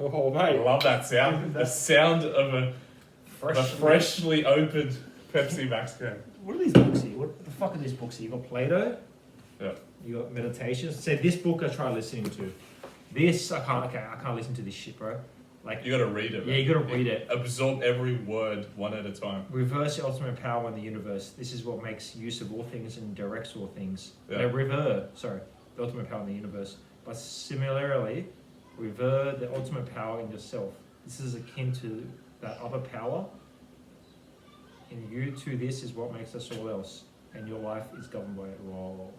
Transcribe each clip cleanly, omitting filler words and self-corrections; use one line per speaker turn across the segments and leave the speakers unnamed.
Oh,
I
mate.
love that sound. The sound of a freshly opened Pepsi Max can.
What are these books here? What the fuck are these books here? You got Plato.
Yeah.
You got meditations. Say this book I try listening to. This I can't listen to this shit, bro. Like
You gotta read it.
yeah,
man.
you gotta read it.
Absorb every word one at a time.
Reverse the ultimate power in the universe. This is what makes use of all things and directs all things.
Yeah.
The ultimate power in the universe. But similarly, revere the ultimate power in yourself. This is akin to that other power. And you to this is what makes us all else. And your life is governed by it. Whoa.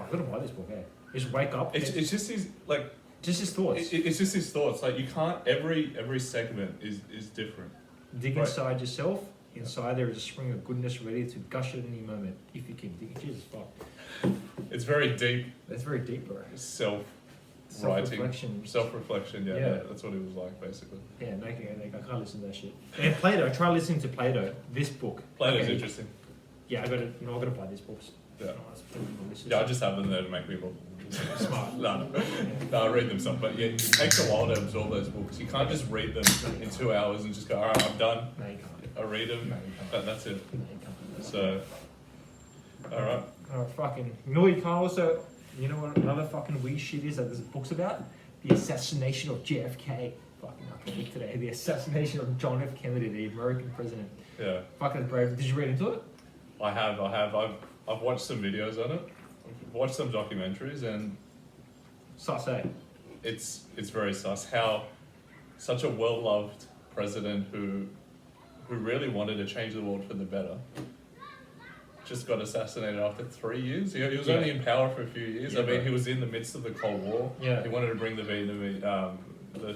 I'm gonna buy this book, eh? Just wake up.
It's just his like.
Just his thoughts.
It's just his thoughts. Like you can't. Every segment is different.
Dig
right.
inside yourself. Inside there is a spring of goodness ready to gush at any moment. If you can dig. Jesus fuck.
It's very deep.
That's very deep, bro.
Self-writing. Self-reflection. Yeah, that's what it was like, basically.
Yeah, no, I can't listen to that shit. And Plato. Try listening to Plato. This book.
Plato's interesting.
Yeah, I gotta buy these books.
Yeah.
Oh,
I just have them there to make people
smart.
no, I read them some, but yeah, it takes a while to absorb those books. You can't just read them in 2 hours and just go, all right, I'm done.
No, you can't.
I read them,
No, you can't.
but that's it.
No, you can't.
So, all right.
Fucking. You know what you can't also. You know what another fucking weird shit is that there's books about? The assassination of JFK. Fucking I can look today. The assassination of John F. Kennedy, the American president.
Yeah.
Fucking brave. Did you read into it?
I have. I've watched some videos on it. I've watched some documentaries, and
Sus, eh?
it's very sus how such a well-loved president who really wanted to change the world for the better just got assassinated after 3 years. He was only in power for a few years.
Yeah,
I mean,
right.
he was in the midst of the Cold War.
Yeah.
He wanted to bring the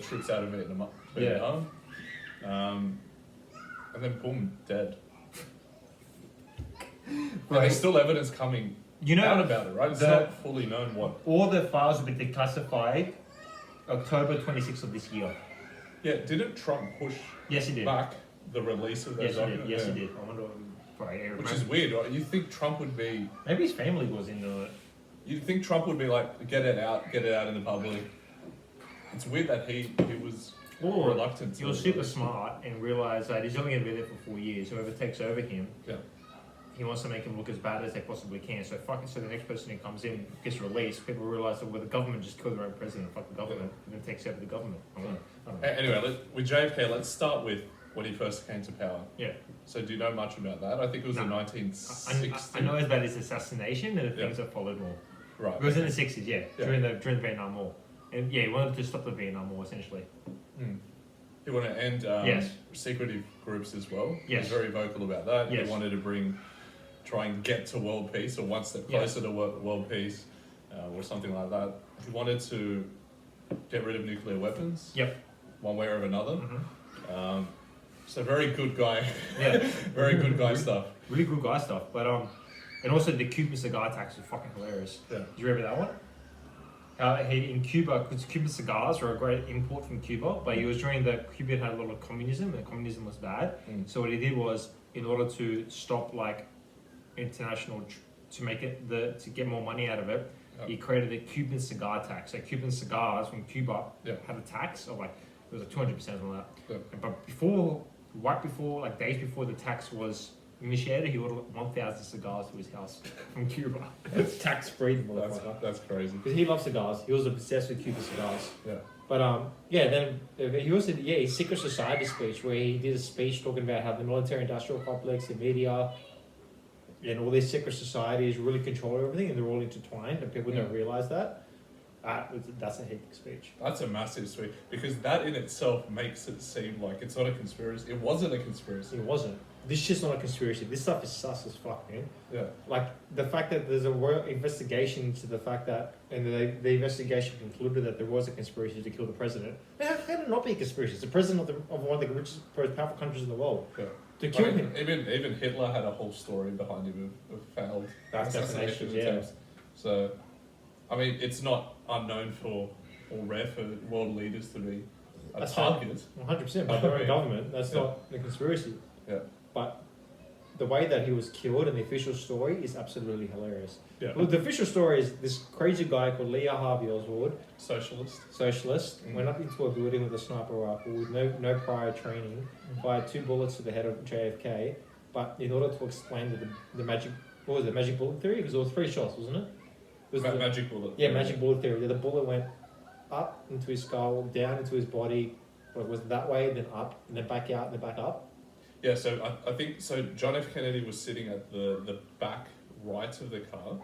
troops out of Vietnam. And then boom, dead. But there's still evidence coming out about it, right? It's not fully known what.
All the files will be declassified October 26th of this year.
Yeah, didn't Trump push
Yes, he did.
back the release of those documents?
Yes, he did. I wonder.
Which is weird, right? You think Trump would be...
Maybe his family was into it.
You'd think Trump would be like, get it out in the public. It's weird that he was reluctant to.
He was super smart and realised that he's only going to be there for 4 years. Whoever takes over him, he wants to make him look as bad as they possibly can. So so the next person who comes in gets released. People realise that the government just killed their own president. Fuck the government, and then takes over the government. I don't know.
Anyway, with JFK, let's start with when he first came to power.
Yeah.
So do you know much about that? I think it was in 1960.
I know about his assassination and the things that followed more.
Right.
It was in the 60s, during the Vietnam War. And he wanted to stop the Vietnam War, essentially.
He wanted to end secretive groups as well. He was very vocal about that. He wanted to try and get to world peace, or one step closer to world peace, or something like that. He wanted to get rid of nuclear weapons.
Yep.
One way or another. So very good guy.
Yeah.
Very good guy stuff.
Really good guy stuff. But and also the Cuban cigar tax was fucking hilarious.
Yeah.
Do you remember that one? In Cuba, because Cuban cigars were a great import from Cuba, but it was during Cuba had a lot of communism, and communism was bad. So what he did was, in order to stop international, to get more money out of it, he created a Cuban cigar tax. So Cuban cigars from Cuba had a tax of it was 200% on that. Yeah. But days before the tax was initiated, he ordered 1,000 cigars to his house from Cuba. It's tax free, motherfucker.
That's crazy.
Because he loves cigars. He was obsessed with Cuban cigars.
Yeah.
But then he also his secret society speech, where he did a speech talking about how the military-industrial complex, the media, and all these secret societies really control everything, and they're all intertwined, and people don't realize that. That's a hectic speech.
That's a massive speech, because that in itself makes it seem like it's not a conspiracy. It wasn't a conspiracy.
It wasn't. This shit's not a conspiracy. This stuff is sus as fuck, man.
Yeah.
Like, the fact that there's a royal investigation into the fact that, and the investigation concluded that there was a conspiracy to kill the president. How can it not be a conspiracy? It's the president of one of the richest, most powerful countries in the world.
Yeah.
To kill him.
Even Hitler had a whole story behind him of failed assassination attempts. So, I mean, it's not unknown or rare for world leaders to be a target.
100% by their own government. That's not a conspiracy.
Yeah.
But
the way that he was killed and the official story is absolutely hilarious.
Yeah.
Well, the official story is this crazy guy called Lee Harvey Oswald, socialist, went up into a building with a sniper rifle with no prior training, fired 2 bullets to the head of JFK, but in order to explain the magic, what was it, magic bullet theory? Because there was 3 shots, wasn't it? It was
magic bullet.
Yeah, magic bullet theory. The bullet went up into his skull, down into his body, but it was that way, then up, and then back out, and then back up.
Yeah, so I think, so John F. Kennedy was sitting at the back right of the car,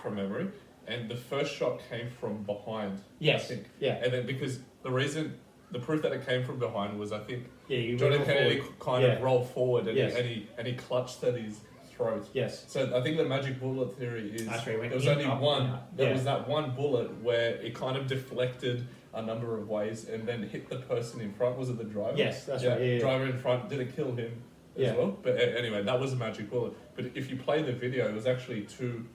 from memory, and the first shot came from behind,
yes.
I think.
Yeah.
And then because the proof that it came from behind was, I think,
John
F. Kennedy kind of rolled forward and,
yes.
and he clutched at his throat.
Yes.
So I think the magic bullet theory is there was only one. There was that one bullet where it kind of deflected a number of ways and then hit the person in front. Was it the driver?
Yes, that's right. Yeah,
driver in front. Did it kill him as well? But anyway, that was a magic bullet. But if you play the video, it was actually 2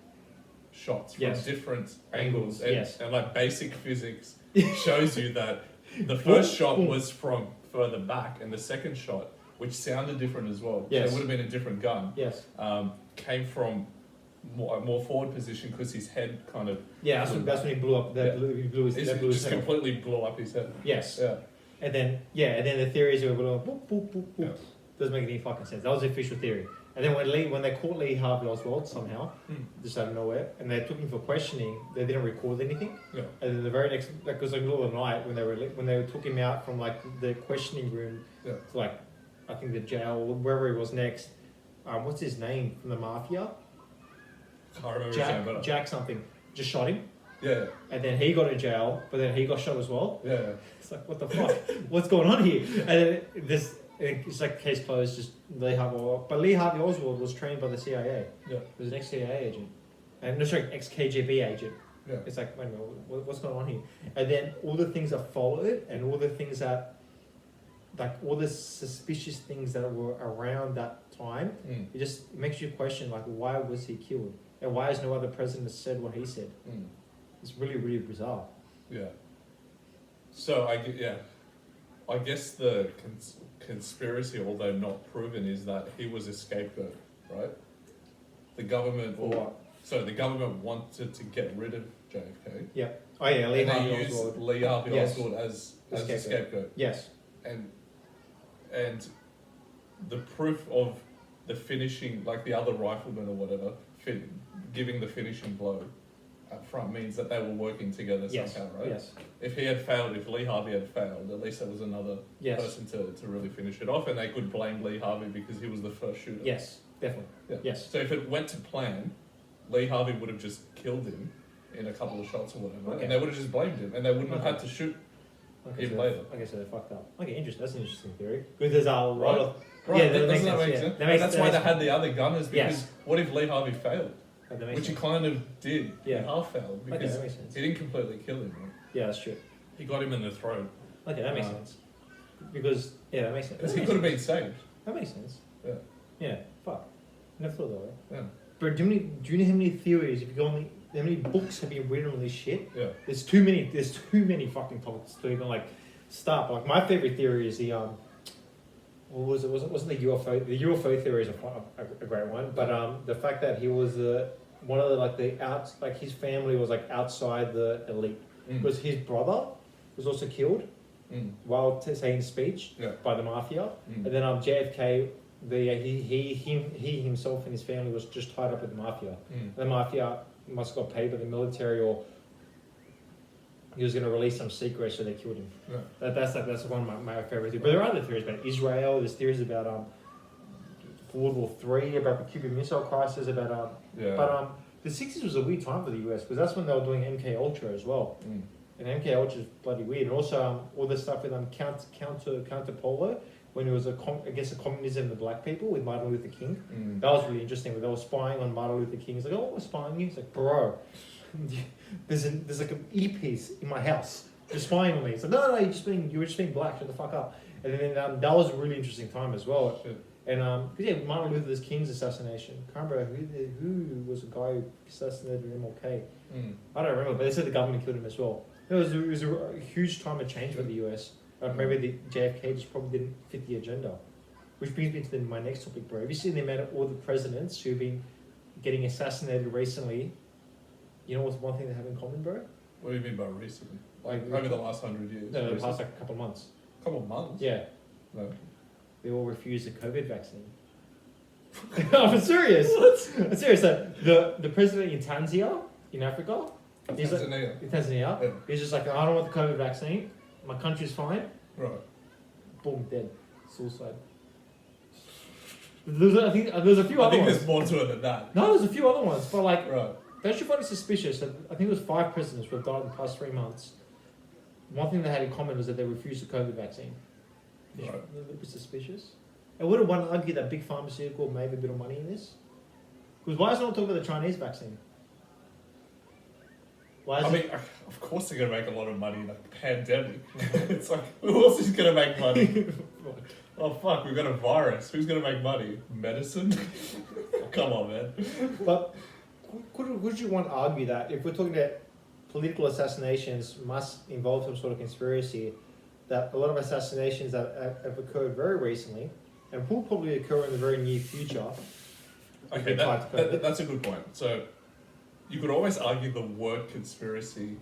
shots from different angles. And like basic physics shows you that the first shot was from further back and the second shot, which sounded different as well.
Yes.
So it would have been a different gun.
Yes.
Came from more forward position because his head kind of...
Yeah, that's when he blew up. He blew his head
completely blew up his head.
Yes.
Yeah.
And then the theories were boop, boop, boop, boop.
Yeah.
Doesn't make any fucking sense. That was the official theory. And then when they caught Lee Harvey Oswald somehow, just out of nowhere, and they took him for questioning, they didn't record anything.
Yeah.
And then the very next, like, it was like middle of the night when they took him out from like the questioning room to like, I think the jail or wherever he was next. What's his name from the mafia?
Can't remember his name, but
Jack something. Just shot him.
Yeah.
And then he got in jail, but then he got shot as well.
Yeah.
It's like, what the fuck? What's going on here? And then it's like case closed, just Lee Harvey Oswald. But Lee Harvey Oswald was trained by the CIA.
Yeah.
He was an ex-CIA agent. And no, sorry, ex-KGB agent.
Yeah.
It's like, wait a minute, what's going on here? And then all the things that followed and all the things that, like all the suspicious things that were around that time, it just makes you question, like, why was he killed? And why has no other president said what he said? It's really, really bizarre.
Yeah. So, I guess the conspiracy, although not proven, is that he was a scapegoat, right? The government... So the government wanted to get rid of JFK.
Yeah. Oh yeah, Lee Harvey
Oswald. Lee Harvey Oswald as a scapegoat.
Yes.
And the proof of the finishing, like the other riflemen or whatever, giving the finishing blow up front means that they were working together somehow, right?
Yes.
If he had failed, if Lee Harvey had failed, at least there was another person to really finish it off, and they could blame Lee Harvey because he was the first shooter.
Yes, definitely.
Yeah.
Yes.
So if it went to plan, Lee Harvey would have just killed him in a couple of shots or whatever, and they would have just blamed him, and they wouldn't have had to shoot him later.
Okay, so they're fucked up. Okay, interesting. That's an interesting theory. Because there's a lot of...
Right, that doesn't that make sense? That's why they had the other gunners, because what if Lee Harvey failed? Which he kind of did. He half failed, because
that makes sense.
he didn't completely kill him, right?
Yeah, that's true.
He got him in the throat.
Okay, that makes sense. Because, that makes sense.
Because he could have been saved.
That makes sense.
Yeah.
Yeah, fuck. Never thought that way.
Yeah.
But do you know how many theories, if you go on how many books have been written on this shit?
Yeah.
There's too many fucking topics to even like start. Like my favorite theory is the what was it? Wasn't the UFO? The UFO theory is a great one, but the fact that he was one of the his family was like outside the elite because his brother was also killed while saying speech by the mafia, and then JFK. He himself and his family was just tied up with the mafia. The mafia must have got paid by the military, or he was going to release some secret, so they killed him. Yeah. That's one of my favorite theories. But there are other theories about Israel. There's theories about World War III, about the Cuban Missile Crisis, about but the 60s was a weird time for the US because that's when they were doing MK Ultra as well. And MK Ultra is bloody weird. And also all the stuff with counter polo. When it was against the communism of the black people with Martin Luther King. That was really interesting. When they were spying on Martin Luther King. He's like, oh, we're spying you. He's like, bro, there's like an earpiece in my house. You're spying on me. It's like, no, you were just being black. Shut the fuck up. And then that was a really interesting time as well. And because Martin Luther King's assassination. Can't remember who was the guy who assassinated MLK. I don't remember, but they said the government killed him as well. It was a huge time of change for the US. Maybe the JFK just probably didn't fit the agenda. Which brings me to my next topic, bro. Have you seen the amount of all the presidents who've been getting assassinated recently? You know what's one thing they have in common, bro?
What do you mean by recently? Like over the last 100 years?
No, the past like a couple of months.
Couple of months?
Yeah.
No.
They all refused the COVID vaccine. I'm serious. I'm serious. The president in Tanzania, in Africa, he's like, in Tanzania,
yeah.
he's just like, I don't want the COVID vaccine. My country's fine.
Right.
Boom, dead. Suicide. I think there's a few other ones.
There's more to it than that.
No, there's a few other ones, but like,
right.
Don't you find it suspicious that I think it was 5 presidents who have died in the past 3 months? One thing they had in common was that they refused the COVID vaccine.
Right.
A little bit suspicious. And wouldn't one argue that big pharmaceutical made a bit of money in this? Because why is no one talking about the Chinese vaccine?
Of course they're going to make a lot of money in a pandemic. It's like, who else is going to make money? Oh fuck, we've got a virus. Who's going to make money? Medicine? Come on, man.
But would you want to argue that if we're talking about political assassinations must involve some sort of conspiracy, that a lot of assassinations that have occurred very recently and will probably occur in the very near future.
Okay, that's a good point. So you could always argue the word conspiracy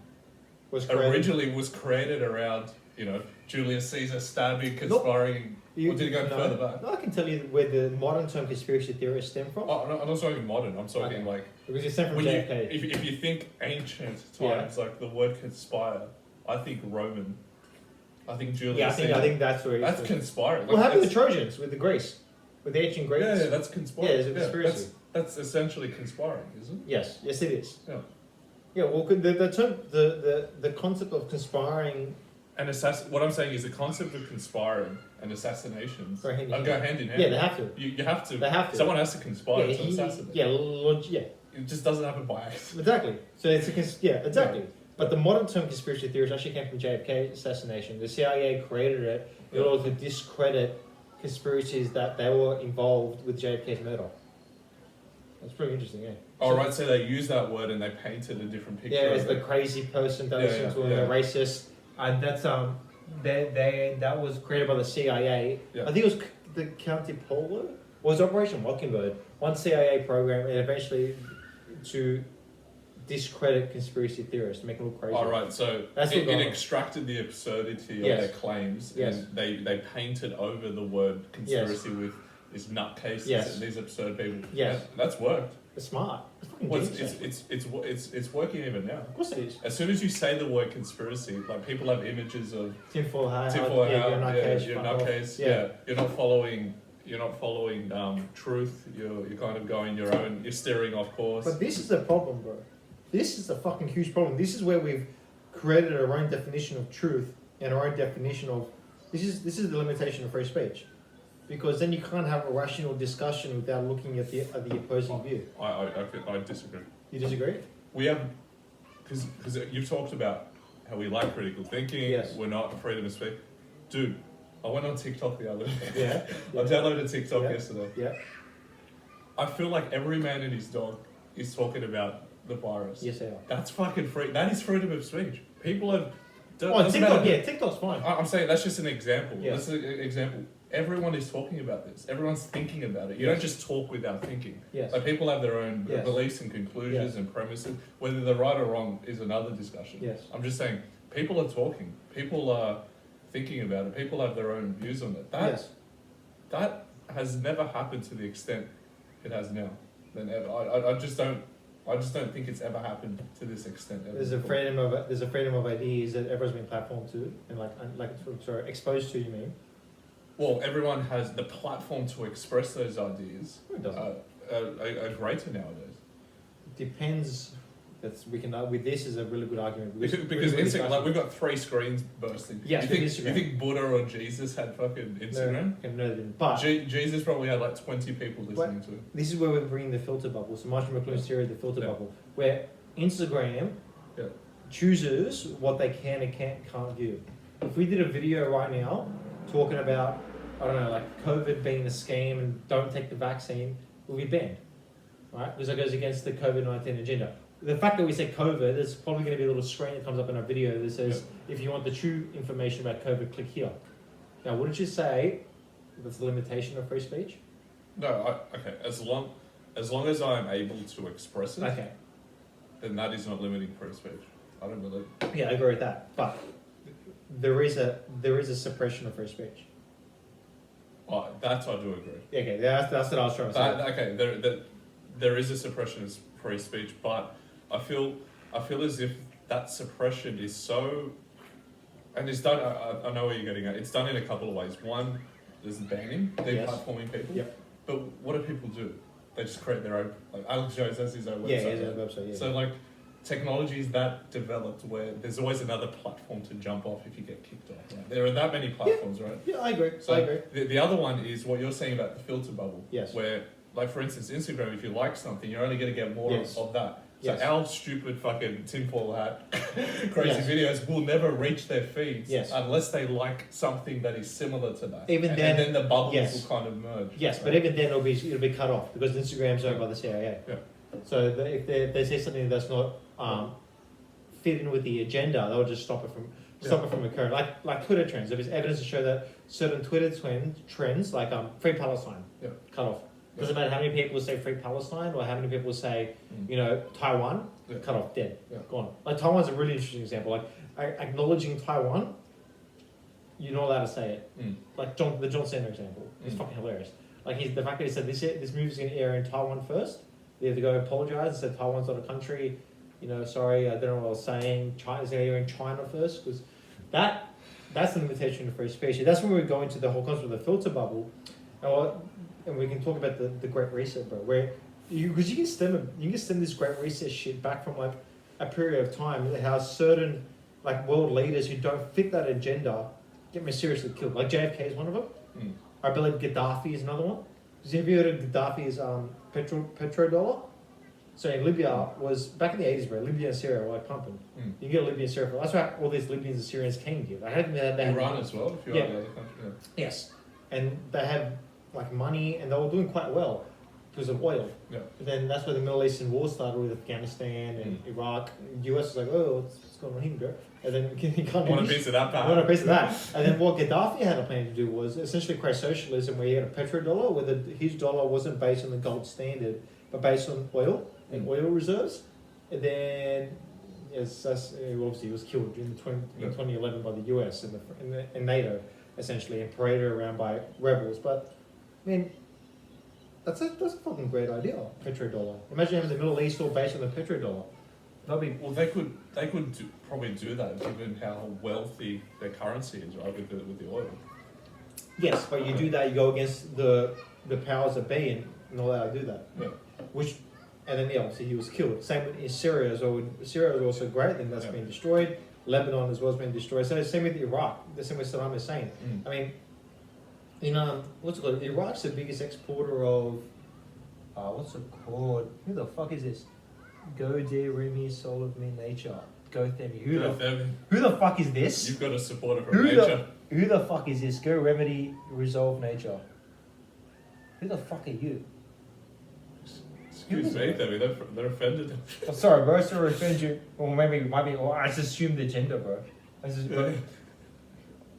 originally was created around, Julius Caesar stabbing, conspiring. Or did it go further back?
No, I can tell you where the modern term conspiracy theorists stem from.
Oh, no, I'm not talking modern. I'm talking like...
Because it stemmed from JFK.
If you think ancient times, like the word conspire, I think Roman. I think Julius Caesar.
I think that's where
that's conspiring.
What happened with the Trojans, with the Greece? With the ancient Greeks?
Yeah, that's conspiring.
Yeah, it's a conspiracy.
That's essentially conspiring, isn't it?
Yes, it is.
Yeah.
Yeah, well, the term, the concept of conspiring...
And what I'm saying is the concept of conspiring and assassinations go hand in hand.
Yeah, they have to.
You have to.
They have to.
Someone has to conspire to assassinate.
Yeah.
It just doesn't happen by accident.
Exactly. So it's exactly. Yeah. But the modern term conspiracy theories actually came from JFK assassination. The CIA created it in order to discredit conspiracies that they were involved with JFK's murder. That's pretty interesting, yeah.
Oh, right, so they used that word and they painted a different picture.
Yeah, it's the crazy person that was a racist. And that's that was created by the CIA. Yeah. I think it was the County Polo. Or it was Operation Mockingbird. One CIA program, and eventually to discredit conspiracy theorists, to make them look crazy.
Oh, right. So it extracted the absurdity of their claims, and they painted over the word conspiracy with these nutcases, these absurd people.
Yes,
that's worked.
It's smart.
It's working even now.
Of course it is.
As soon as you say the word conspiracy, like people have images of
tinfoil hat,
you're nutcase. You're not following. You're not following truth. You're kind of going your own. You're steering off course.
But this is the problem, bro. This is a fucking huge problem. This is where we've created our own definition of truth and our own definition of this is the limitation of free speech. Because then you can't have a rational discussion without looking at the opposing view.
I disagree.
You disagree?
We have, because you've talked about how we like critical thinking.
Yes.
We're not freedom of speech. Dude, I went on TikTok the other day.
Yeah.
I downloaded TikTok yesterday.
Yeah.
I feel like every man and his dog is talking about the virus.
Yes, they are.
That's fucking free. That is freedom of speech. People have.
TikTok. TikTok's fine.
I'm saying that's just an example.
Yes.
That's an example. Everyone is talking about this. Everyone's thinking about it. You don't just talk without thinking.
Yes.
Like people have their own beliefs and conclusions and premises. Whether they're right or wrong is another discussion.
Yes.
I'm just saying, people are talking. People are thinking about it. People have their own views on it. That has never happened to the extent it has now. I just don't think it's ever happened to this extent.
There's a freedom of ideas that everyone's been platformed to and exposed to. You mean?
Well, everyone has the platform to express those ideas.
Who doesn't?
Are greater nowadays.
Depends. This is a really good argument
because Instagram, like we've got 3 screens bursting.
Yes,
you think Buddha or Jesus had fucking Instagram?
No, they didn't. But
Jesus probably had like 20 people listening to it.
This is where we're bringing the filter bubble. So Marshall McLuhan's theory of the filter bubble, where Instagram chooses what they can and can't view. If we did a video right now talking about, I don't know, like COVID being a scam and don't take the vaccine, we'll be banned, right? Because that goes against the COVID-19 agenda. The fact that we say COVID, there's probably going to be a little screen that comes up in our video that says, if you want the true information about COVID, click here. Now, wouldn't you say that's a limitation of free speech?
No, okay. As long as I am able to express it,
Okay.
then that is not limiting free speech. I don't believe.
Yeah, I agree with that. But there is a suppression of free speech.
Oh, that I do agree.
Okay, that's what I was trying to say.
Okay, there is a suppression of free speech, but I feel as if that suppression is so, and it's done. I know where you're getting at. It's done in a couple of ways. One, there's banning, deplatforming people.
Yep.
But what do people do? They just create their own. Like Alex Jones has his own website.
Yeah, his own website. Yeah.
So like, technology is that developed where there's always another platform to jump off if you get kicked off. Right? There are that many platforms, right?
Yeah, I agree.
So
I agree.
The other one is what you're saying about the filter bubble.
Yes.
Where, like for instance, Instagram, if you like something, you're only going to get more of that. So our stupid fucking tinfoil hat crazy videos will never reach their feeds unless they like something that is similar to that.
Even then,
and then the bubbles will kind of merge.
Yes, right? But even then it'll be cut off because Instagram's owned by the CIA.
Yeah.
So if they say something that's not fit in with the agenda, they'll just stop it from occurring. Like Twitter trends. There is evidence to show that certain Twitter trends, like Free Palestine, cut off. Doesn't matter how many people say Free Palestine or how many people say, Taiwan, cut off, dead, gone. Like Taiwan's a really interesting example. Like acknowledging Taiwan, you're not allowed to say it. Like the John Cena example, it's fucking hilarious. Like the fact that he said this movie's going to air in Taiwan first, they have to go apologize and say Taiwan's not a country. Sorry, I don't know what I was saying. China's going to air in China first because that's the limitation of free speech. That's when we go into the whole concept of the filter bubble. And we can talk about the Great Reset, bro. Where you can stem this Great Reset shit back from like a period of time that how certain like world leaders who don't fit that agenda get mysteriously killed. Like JFK is one of them. I believe Gaddafi is another one. Have you heard of Gaddafi's petrodollar? So in Libya was back in the 80s, bro. Libya and Syria were like pumping. You get Libya and Syria. That's why all these Libyans and Syrians came here. They had
Iran as well. If you're the other country.
Yes, and they had like money, and they were doing quite well because of oil.
Yeah.
But then that's where the Middle Eastern war started with Afghanistan and Iraq. The US was like, oh, what's going on here, bro? And then he can't
want a piece of that.
Want a piece of that. And then what Gaddafi had a plan to do was essentially create socialism, where he had a petrodollar, where his dollar wasn't based on the gold standard, but based on oil and oil reserves. And then obviously he was killed in 2011 by the US and NATO, essentially, and paraded around by rebels. But I mean, that's a fucking great idea, petrodollar. Imagine having the Middle East all based on the petrodollar.
Well, they could probably do that given how wealthy their currency is, right, with the oil.
Yes, but you do that, you go against the powers that be, and not allowed to do that. Yeah. And then obviously he was killed. Same with Syria as well. Syria was also great, then that's been destroyed. Lebanon as well has been destroyed. So same with Iraq. The same with Saddam Hussein. I mean, what's it called? Iraq's the biggest exporter of what's it called? Who the fuck is this? Go dear Remy, soul of me, nature. Go Themi. Who the fuck is this?
You've got a supporter from nature.
Who the fuck is this? Go remedy, resolve nature. Who the fuck are you?
Excuse me, they're offended.
Oh, sorry, bro. Sorry to offend you. Or maybe it might be. Or I just assumed the gender, bro.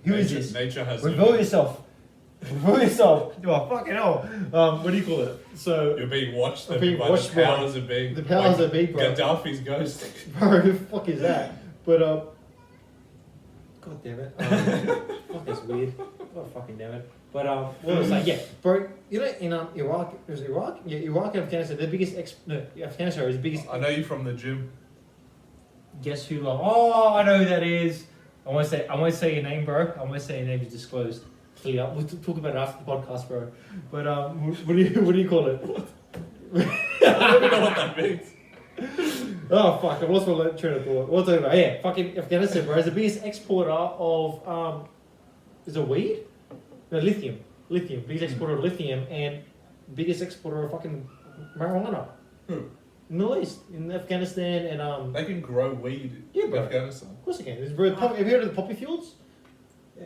Who is this?
Nature has.
Reveal yourself. Reveal yourself. Oh, fucking hell. What do you call it? So
you're being watched.
By the
powers that be.
The powers that be, bro.
Gaddafi's ghost.
Bro, who the fuck is that? But God damn it. Fuck, that's weird. God fucking damn it. But what was I saying? Bro, in Iraq, it was Iraq? Yeah, Iraq and Afghanistan, the biggest Afghanistan is the biggest.
I know you from the gym.
Guess who? Oh, I know who that is. I won't say your name, bro. I won't say your name is disclosed. We'll talk about it after the podcast, bro. But what do you call it?
I don't even know what that means.
Oh fuck! I lost my train of thought. What was I talking about? Yeah, fucking Afghanistan, bro. Is the biggest exporter of is it weed? No, lithium. Biggest exporter of lithium and biggest exporter of fucking marijuana. Middle East, in Afghanistan, and
they can grow weed in Afghanistan.
Of course they can. Have you heard of the poppy fields?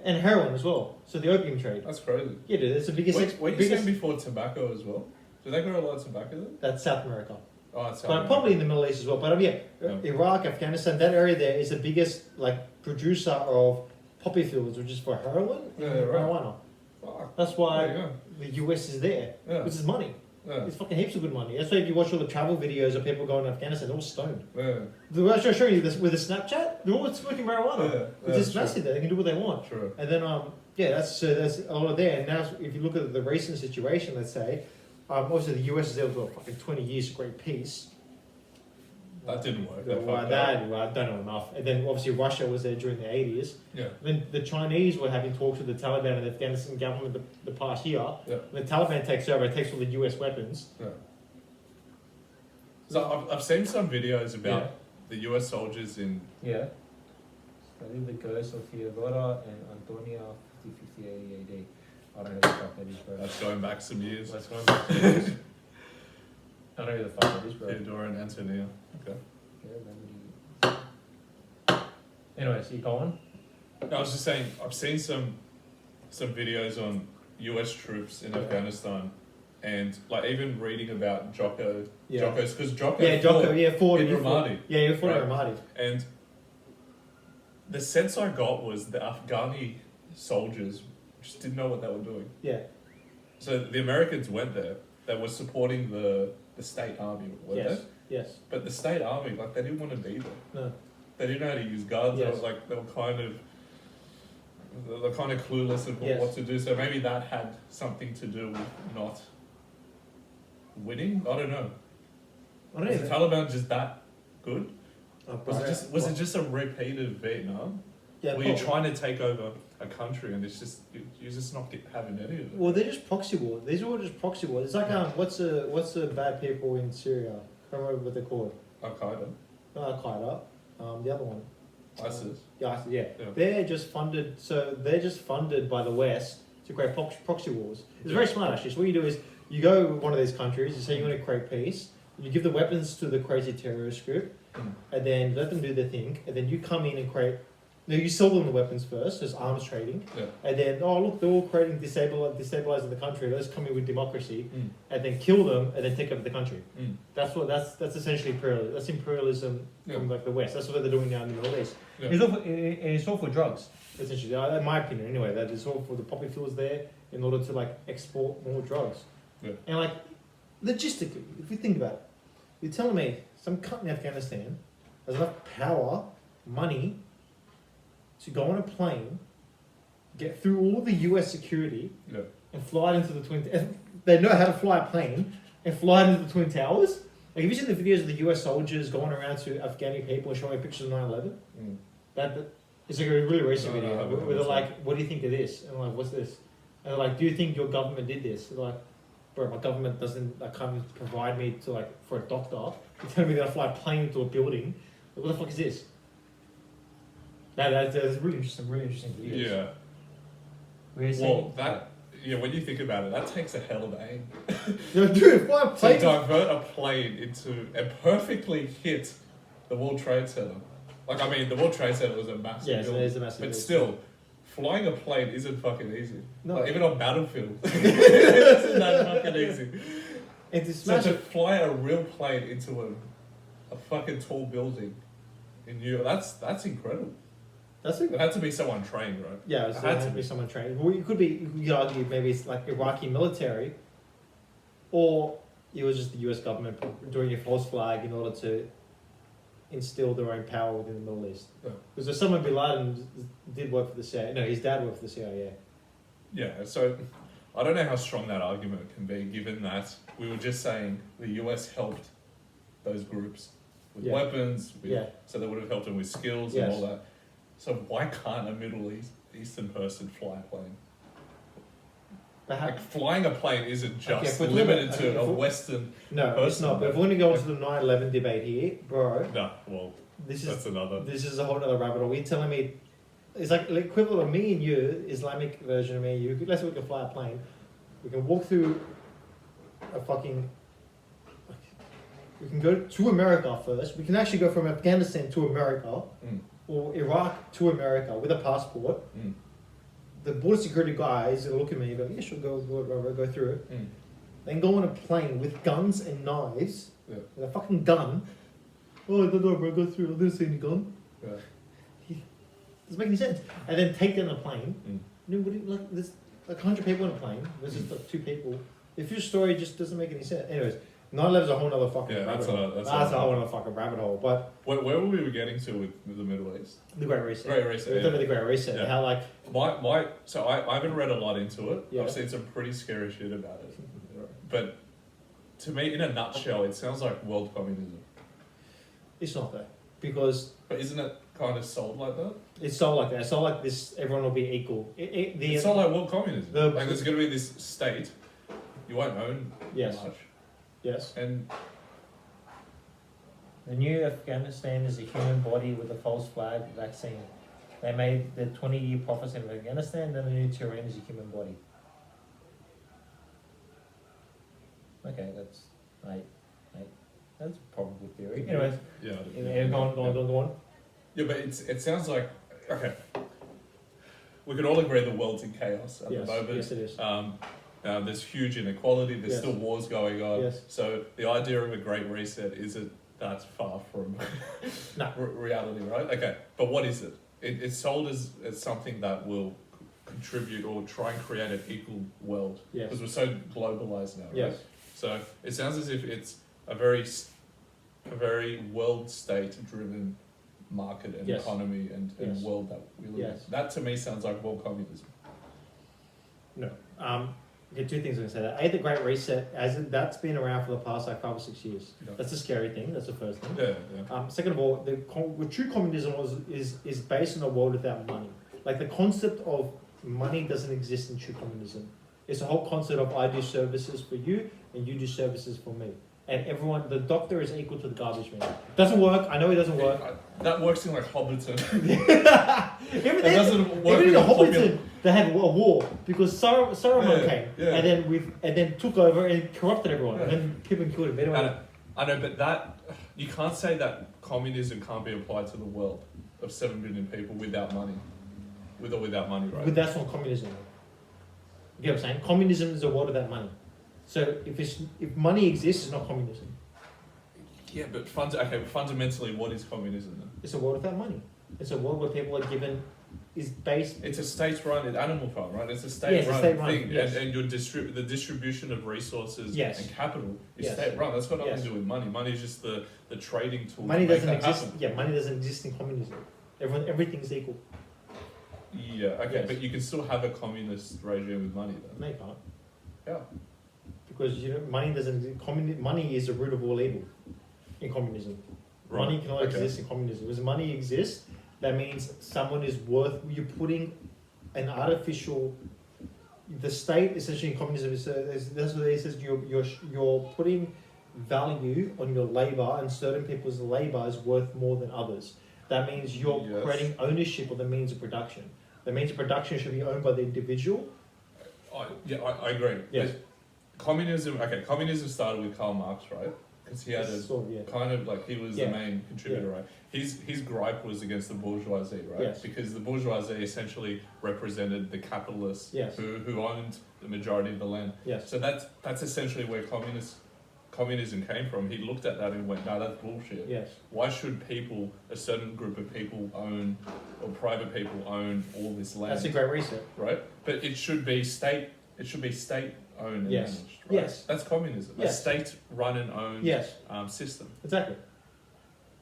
And heroin as well. So the opium trade.
That's crazy.
Yeah, dude. It's the biggest.
Were you saying before tobacco as well? Do they grow a lot of tobacco there?
That's South America.
Oh, it's South
But
America.
probably in the Middle East as well. But Iraq, Afghanistan, that area there is the biggest producer of poppy fields, which is for heroin and marijuana.
Fuck.
That's why
Yeah.
the US is there,
Yeah.
which is money.
Yeah.
It's fucking heaps of good money. That's why if you watch all the travel videos of people going to Afghanistan, they're all stoned.
Yeah.
The way I was showing you this with the Snapchat, they're all smoking marijuana.
Yeah.
It's just massive there. They can do what they want.
True.
And then that's a lot of there. And now if you look at the recent situation, let's say, obviously the US is there for fucking 20 years of great peace.
That didn't work.
I don't know enough. And then obviously Russia was there during the 80s.
Yeah.
Then the Chinese were having talks with the Taliban and the Afghanistan government the past year.
Yeah.
When the Taliban takes over, it takes all the US weapons.
Yeah. So I've seen some videos about the US soldiers in...
Yeah. Study the ghosts of Theodora and Antonia 5050 AD. I don't know who the fuck that is, bro.
That's going back some years.
Let's go back to years. I don't know who the fuck that is, bro.
Theodora and Antonia. Okay.
Anyways, you go on.
I was just saying, I've seen some videos on US troops in Afghanistan, and like even reading about Jocko's, because Jocko
fought
in Ramadi.
Yeah, he fought in Ramadi.
And the sense I got was the Afghani soldiers just didn't know what they were doing.
Yeah.
So the Americans went there. They were supporting the state army, weren't they?
Yes.
But the state army, like, they didn't want to be there.
No.
They didn't know how to use guns.
Yes.
They were kind of clueless about what to do. So maybe that had something to do with not winning. I don't know. Was the Taliban just that good? Was it just a repeat of Vietnam?
Yeah.
Where you're trying to take over a country and it's just you're just not having any of it.
Well, they're just proxy wars. These are all just proxy wars. It's like what's the bad people in Syria? I can't remember what they're called.
Al Qaeda.
Not Al Qaeda. The other one.
ISIS.
Yeah. They're just funded. So they're just funded by the West to create proxy wars. It's very smart actually. So what you do is you go to one of these countries. You say you want to create peace. You give the weapons to the crazy terrorist group, and then let them do their thing. And then you come in and create. No, you sell them the weapons first, there's arms trading, and then look, they're all creating destabilizing the country. Let's come in with democracy, and then kill them, and then take over the country. That's essentially imperialism. That's imperialism from like the West. That's what they're doing now in the Middle East.
Yeah. It's all for drugs.
Essentially, in my opinion, anyway, that is all for the poppy fields there in order to like export more drugs.
Yeah.
And like logistically, if you think about it, you're telling me some cunt in Afghanistan has enough power, money, to go on a plane, get through all the US security, and fly it into the Twin... They know how to fly a plane, and fly it into the Twin Towers. Like, have you seen the videos of the US soldiers going around to Afghani people and showing pictures of 9/11? It's like a really recent video, where they're like, what do you think of this? And I'm like, what's this? And they're like, do you think your government did this? They're like, bro, my government doesn't can't provide me for a doctor. You're telling me that I fly a plane into a building. Like, what the fuck is this? That's really interesting videos.
Yeah. When you think about it, that takes a hell of aim.
Dude, fly a plane.
To divert a plane into and perfectly hit the World Trade Center. Like, I mean, the World Trade Center was a massive building.
It is a massive
But
building.
still, flying a plane isn't fucking easy.
No.
Like, even on Battlefield, it isn't that fucking easy.
And
So to fly a real plane into a fucking tall building in New York, that's incredible. It had to be someone trained, right?
Yeah, it had to be someone trained. Well, you could argue maybe it's like Iraqi military, or it was just the US government doing a false flag in order to instill their own power within the Middle East. Because Osama bin Laden did work for the CIA. No, his dad worked for the CIA.
Yeah, so I don't know how strong that argument can be, given that we were just saying the US helped those groups with weapons, so they would have helped them with skills and all that. So why can't a Middle Eastern person fly a plane? Like, flying a plane isn't just limited to a Western
No,
person.
it's not. But if we're going to go into the 9/11 debate here, bro.
No, well, that's another.
This is a whole other rabbit hole. You're telling me it's like the equivalent of me and you, Islamic version of me and you. Let's say we can fly a plane. We can walk through a fucking... We can go to America first. We can actually go from Afghanistan to America. Or Iraq to America with a passport. The border security guys will look at me and go, yeah, sure, go through it. Then go on a plane with guns and knives, with a fucking gun. Oh, no, bro, go through. I didn't see any gun. Doesn't make any sense. And then take down the plane. like 100 people in a plane versus like 2 people. If your story just doesn't make any sense. Anyways, 9/11 is a whole other fucking rabbit hole. That's a whole other fucking rabbit hole. But
where were we getting to with the Middle East?
The Great Reset.
Great Reset.
We're talking about the Great Reset.
Yeah.
How like
so I haven't read a lot into it.
Yeah.
I've seen some pretty scary shit about it. But to me, in a nutshell, it sounds like world communism.
It's not that because.
But isn't it kind of sold like that?
It's sold like that. It's sold like this. Everyone will be equal.
It's sold like world communism. Like there's going to be this state. You won't own much.
Yes.
And
the new Afghanistan is a human body with a false flag vaccine. They made the 20-year prophecy of Afghanistan, then the new terrain is a human body. Okay, that's that's probably theory. Anyways, go on.
Yeah, but it sounds like okay. We can all agree the world's in chaos at the moment.
Yes, it is.
There's huge inequality. There's still wars going on.
Yes.
So the idea of a great reset isn't that far from reality, right? Okay, but what is it? It's sold as something that will contribute or try and create an equal world.
Yes.
Because we're so globalized now, right?
Yes.
So it sounds as if it's a very world state driven market and economy and world that we live in. That to me sounds like world communism. No.
Okay, 2 things I'm going to say that. The Great Reset, that's been around for the past like 5 or 6 years. Yeah. That's a scary thing. That's the first thing.
Yeah.
Second of all, the true communism is based on a world without money. Like the concept of money doesn't exist in true communism. It's a whole concept of I do services for you and you do services for me. And everyone, the doctor is equal to the garbage man. Doesn't work. I know it doesn't work.
That works in like Hobbiton.
It doesn't work. Even in Hobbiton, they had a war because Saruman came and then took over and corrupted everyone. And then people killed him. Anyway.
I know, but that you can't say that communism can't be applied to the world of 7 billion people without money, with or without money, right?
But that's not communism. You know what I'm saying? Communism is a world without money. So if money exists, it's not communism.
Yeah, but fundamentally, what is communism then?
It's a world without money. It's a world where people are given is based.
It's a state-run animal farm, right? It's a state-run thing, and your the distribution of resources and capital is state-run. That's got nothing to do with money. Money is just the trading tool.
Money doesn't exist. Yeah, money doesn't exist in communism. Everything's equal.
Yeah, okay, but you can still have a communist regime with money, though.
No, you can't.
Yeah.
Because money doesn't. Money is the root of all evil in communism. Right. Money cannot exist in communism. Because money exists, that means someone is worth. You're putting an artificial. The state essentially in communism is that's what it says. You're putting value on your labor, and certain people's labor is worth more than others. That means you're creating ownership of the means of production. The means of production should be owned by the individual.
I agree.
Yes.
But communism started with Karl Marx, right? Because he had kind of like he was the main contributor, right? His gripe was against the bourgeoisie, right?
Yes.
Because the bourgeoisie essentially represented the capitalists who owned the majority of the land.
Yes.
So that's essentially where communism came from. He looked at that and went, no, that's bullshit.
Yes.
Why should a certain group of people own, or private people own all this land?
That's a great reset.
Right? But it should be state owned and managed. Right?
Yes.
That's communism.
Yes.
A state run and owned system.
Exactly.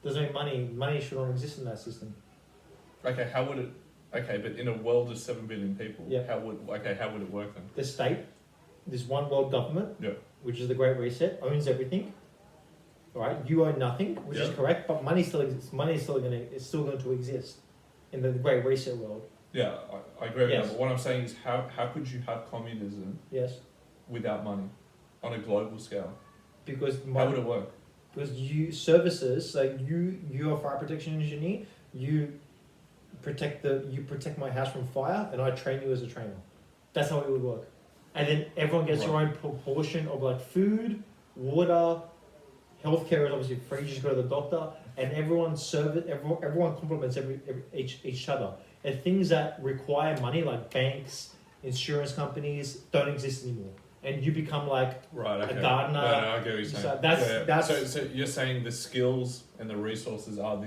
Doesn't mean money should not exist in that system.
Okay, how would it but in a world of 7 billion people, how would it work then?
The state, this one world government, which is the Great Reset, owns everything. Right? You own nothing, which is correct, but money still exists. Money is still going to exist in the Great Reset world.
Yeah, I agree with that. But what I'm saying is, how could you have communism without money on a global scale?
Because
how would it work?
Because services like you're a fire protection engineer. You protect my house from fire, and I train you as a trainer. That's how it would work. And then everyone gets your own proportion of like food, water, healthcare is obviously free. You just go to the doctor, and everyone complements each other. And things that require money, like banks, insurance companies, don't exist anymore. And you become like a gardener.
No, I get what you're saying.
So so
you're saying the skills and the resources are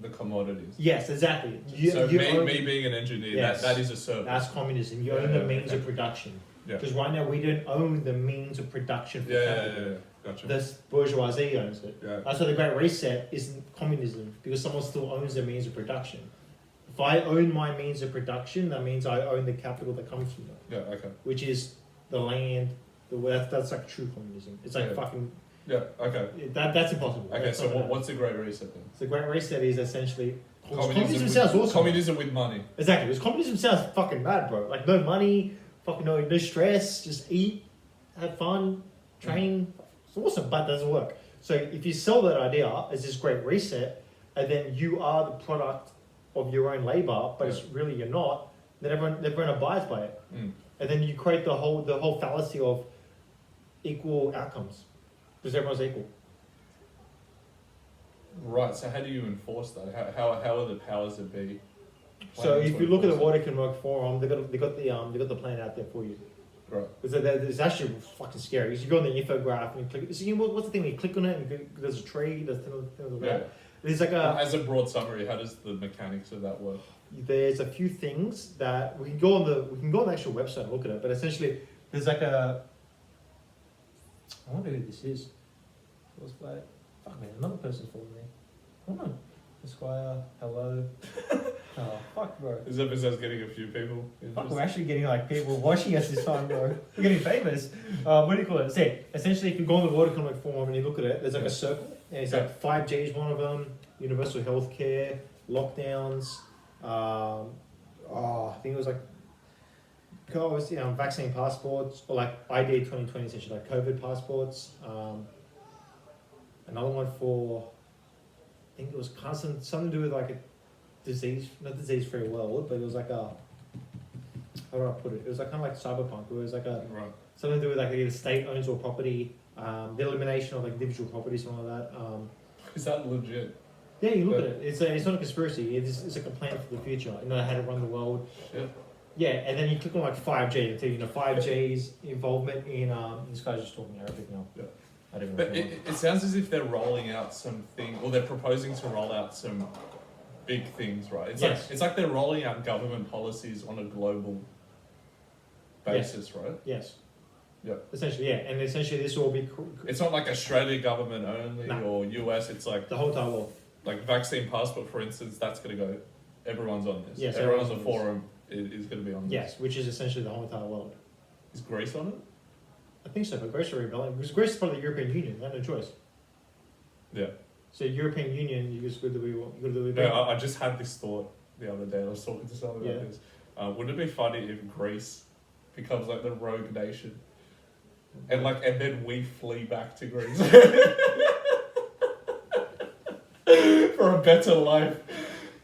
the commodities.
Yes, exactly.
Me being an engineer, that is a service.
That's communism. You own the means of production. Because right now we don't own the means of production for capital.
Gotcha.
The bourgeoisie owns it.
Yeah.
That's why the Great Reset isn't communism, because someone still owns the means of production. If I own my means of production, that means I own the capital that comes from it.
Yeah, okay.
Which is the land, that's like true communism. It's like fucking...
Yeah, okay.
That's impossible.
Okay,
that's
so what's the Great Reset then?
The Great Reset is essentially...
Communism sounds awesome. Communism with money.
Exactly, because communism sounds fucking mad, bro. Like, no money, fucking no stress, just eat, have fun, train. It's awesome, but it doesn't work. So if you sell that idea as this Great Reset, and then you are the product of your own labor, but it's really you're not, then everyone abides by it. And then you create the whole fallacy of equal outcomes, because everyone's equal.
Right. So how do you enforce that? How are the powers that be?
So if you look at the World Economic Forum, they got the plan out there for you.
Right.
It's actually fucking scary. Because you go on the infographic and you click. So what's the thing? You click on it and there's a tree. There's There's like
as a broad summary, how does the mechanics of that work?
There's a few things that we can go on the actual website and look at it. But essentially, there's like I wonder who this is. What's that? Fuck man, another person's following me. Hold on. Esquire, hello. Oh, fuck, bro.
This episode's getting a few people.
Fuck, we're actually getting like people watching us this time, bro. We're getting famous. What do you call it? So, essentially, if you go on the World Economic Forum and you look at it, there's like a circle. And it's like 5G is one of them, universal healthcare, lockdowns, I think it was like vaccine passports, or like ID 2020, essentially like COVID passports. Another one for, I think it was something to do with like a disease, not disease-free world, but it was like a, how do I put it? It was like kind of like cyberpunk. It was like something to do with like either state owns or property, the elimination of like individual property, something like that.
Is that legit?
Yeah, you look at it. It's not a conspiracy. It's like a plan for the future. You know how to run the world.
Yeah.
Yeah, and then you click on like 5G and tell you 5G's involvement in this guy's just talking Arabic now.
Yeah.
I don't
but it sounds as if they're rolling out something, or they're proposing to roll out some big things, right? It's like they're rolling out government policies on a global basis, right?
Yes.
Yeah.
Essentially, yeah, and essentially this will be.
It's not like Australia government only or US. It's like
the whole entire world.
Like vaccine passport, for instance, that's going to go. Everyone's on this.
Yes,
everyone's on the forum is going to be on this.
Yes, which is essentially the whole entire world.
Is Greece on it?
I think so, but Greece are rebelling because Greece is part of the European Union. They have no choice.
Yeah.
So European Union, you just got to do.
Yeah, I just had this thought the other day. I was talking to someone about this. Wouldn't it be funny if Greece becomes like the rogue nation, and then we flee back to Greece for a better life?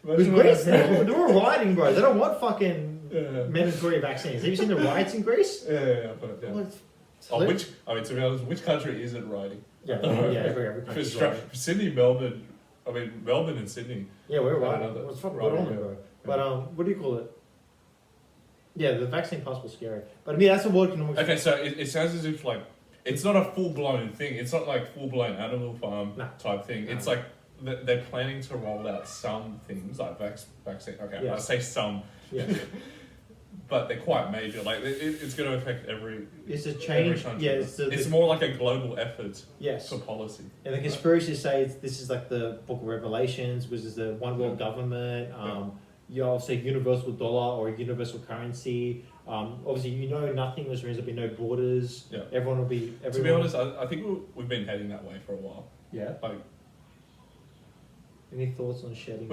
With Greece, they're rioting, bro. They don't want fucking mandatory vaccines. Have you seen the riots in Greece?
Yeah. To be honest, which country isn't rioting?
Yeah, every country.
Sydney, Melbourne. I mean, Melbourne and Sydney.
Yeah, we're rioting. What's fucking going on there, bro? But what do you call it? Yeah, the vaccine passport's scary. But I mean, that's a World Economic.
Okay, so it sounds as if like it's not a full blown thing. It's not like full blown Animal Farm type thing. It's like they're planning to roll out some things like vaccine. Okay, I say some. Yeah. But they're quite major. Like it's going to affect every.
It's a change. Yeah,
it's more like a global effort.
Yes.
For policy.
And the conspiracies say this is like the Book of Revelations, which is the one world government. You also universal dollar or universal currency. Obviously, nothing. Which means there'll be no borders.
Yeah.
Everyone will be.
To be honest, I think we've been heading that way for a while.
Yeah.
Like.
Any thoughts on shedding?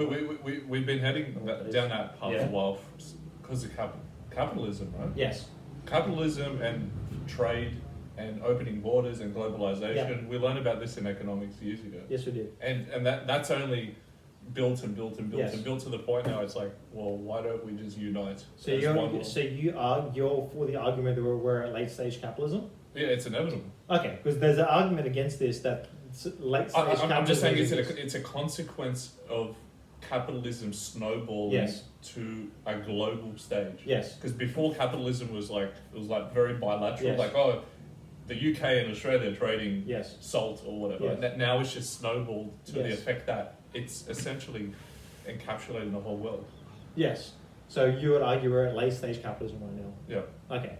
We've been heading down that path a while because of capitalism, right?
Yes.
Capitalism and trade and opening borders and globalization. Yeah. We learned about this in economics years ago.
Yes, we did.
And that's only built and built and built and built to the point now it's like, well, why don't we just unite?
So you're for the argument that we're at late stage capitalism?
Yeah, it's inevitable.
Okay, because there's an argument against this that late stage capitalism.
I'm just saying it's a consequence of capitalism snowballing to a global stage.
Yes.
Because before capitalism was like very bilateral.
Yes.
Like the UK and Australia trading salt or whatever.
Yes.
Now it's just snowballed to the effect that it's essentially encapsulating the whole world.
Yes. So you would argue we're at late stage capitalism right now.
Yeah.
Okay.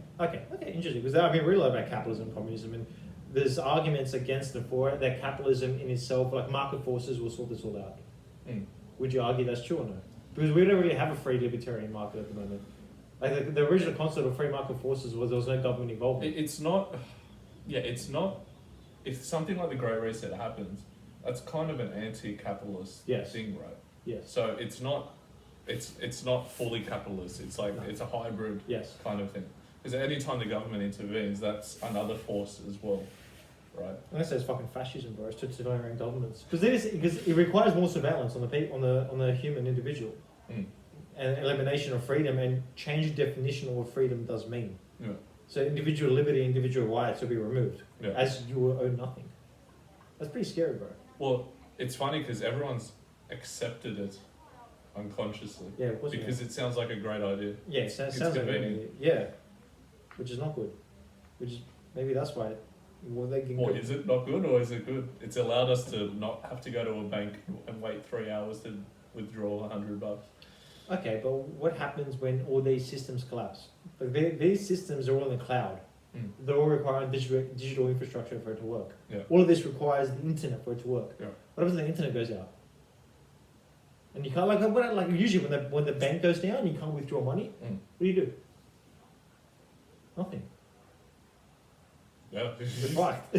Interesting. Because I've been reading a lot about capitalism and communism, and there's arguments against and for it that capitalism in itself, like market forces, will sort this all out. Would you argue that's true or no? Because we don't really have a free libertarian market at the moment. Like the original concept of free market forces was there was no government involvement.
It's not. Yeah, it's not. If something like the Great Reset happens, that's kind of an anti-capitalist thing, right?
Yes.
So it's not. It's not fully capitalist. It's like it's a hybrid kind of thing. Because any time the government intervenes, that's another force as well, right?
I say it's fucking fascism, bro. It's to surveil our own governments because it requires more surveillance on the human individual, and elimination of freedom and change the definition of what freedom does mean.
Yeah.
So individual liberty, individual rights will be removed,
Yeah.
as you will own nothing. That's pretty scary, bro.
Well, it's funny because everyone's accepted it unconsciously.
Yeah, of course.
Because it sounds like a great idea.
Yeah, it sounds
convenient.
like yeah, which is not good. Which is maybe that's why.
Is it not good or is it good? It's allowed us to not have to go to a bank and wait 3 hours to withdraw $100.
Okay, but what happens when all these systems collapse? Like these systems are all in the cloud. They all require digital infrastructure for it to work.
Yeah.
All of this requires the internet for it to work.
Yeah.
What happens when the internet goes out? And you can't like usually when the bank goes down, you can't withdraw money. What do? Nothing.
Yeah.
You're fucked.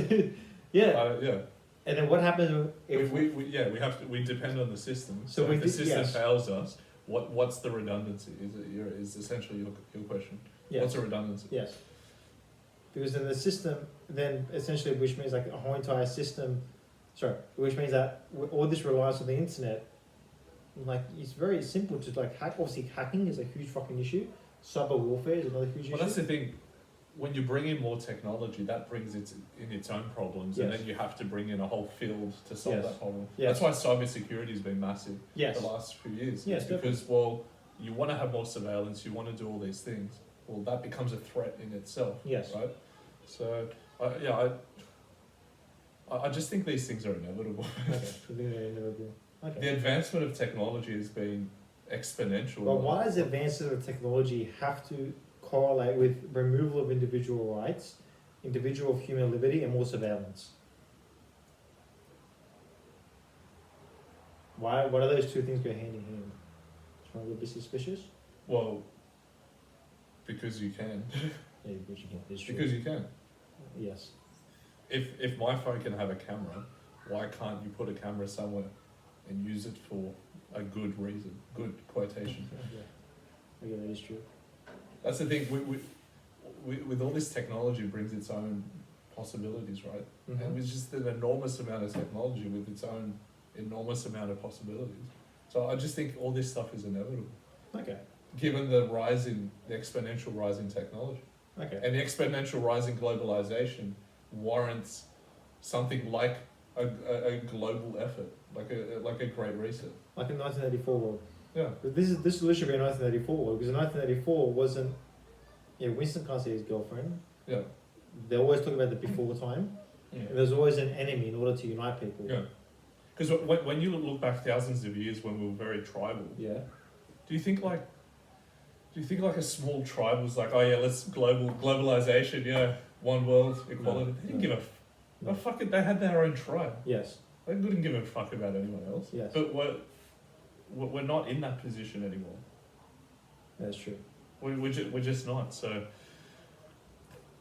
Yeah.
Yeah.
And then what happens if
we depend on the system.
So
if the system fails us, what's the redundancy? Is essentially your question.
Yes.
What's a redundancy?
Yes. Because then the system, then essentially, which means like a whole entire system, which means that all this relies on the internet. Like it's very simple to like hack. Obviously, hacking is a huge fucking issue. Cyber warfare is another huge issue.
Well, that's the thing. When you bring in more technology, that brings its own problems, and then you have to bring in a whole field to solve that problem.
Yes.
That's why cybersecurity has been massive the last few years.
Yes,
because you want to have more surveillance, you want to do all these things. Well, that becomes a threat in itself.
Yes.
Right. So, I just think these things are inevitable.
Okay.
The advancement of technology has been exponential.
But why does advancement of technology have to correlate with removal of individual rights, individual human liberty, and more surveillance? Why do those two things go hand in hand? Trying to be suspicious?
Well, because you can.
Yeah, because you can. It's true.
Because you can.
Yes.
If my phone can have a camera, why can't you put a camera somewhere and use it for a good reason, good quotation?
Yeah, that is true.
That's the thing. We with all this technology brings its own possibilities, right?
Mm-hmm.
And it's just an enormous amount of technology with its own enormous amount of possibilities. So I just think all this stuff is inevitable.
Okay.
Given the exponential rise in technology.
Okay.
And the exponential rise in globalization warrants something like a global effort, like a great reset.
Like in 1984 world.
Yeah.
But this literally should be a 1984 world, because in 1984 wasn't. Yeah, Winston can't see his girlfriend.
Yeah.
They always talk about the before time.
Yeah.
And there's always an enemy in order to unite people.
Yeah. Because when you look back thousands of years when we were very tribal.
Yeah.
Do you think like a small tribe was like, oh yeah, let's globalization, yeah, one world, equality? They didn't give a no, fuck it. They had their own tribe.
Yes.
They couldn't give a fuck about anyone else.
Yes.
But we're not in that position anymore.
That's true.
We're just not. So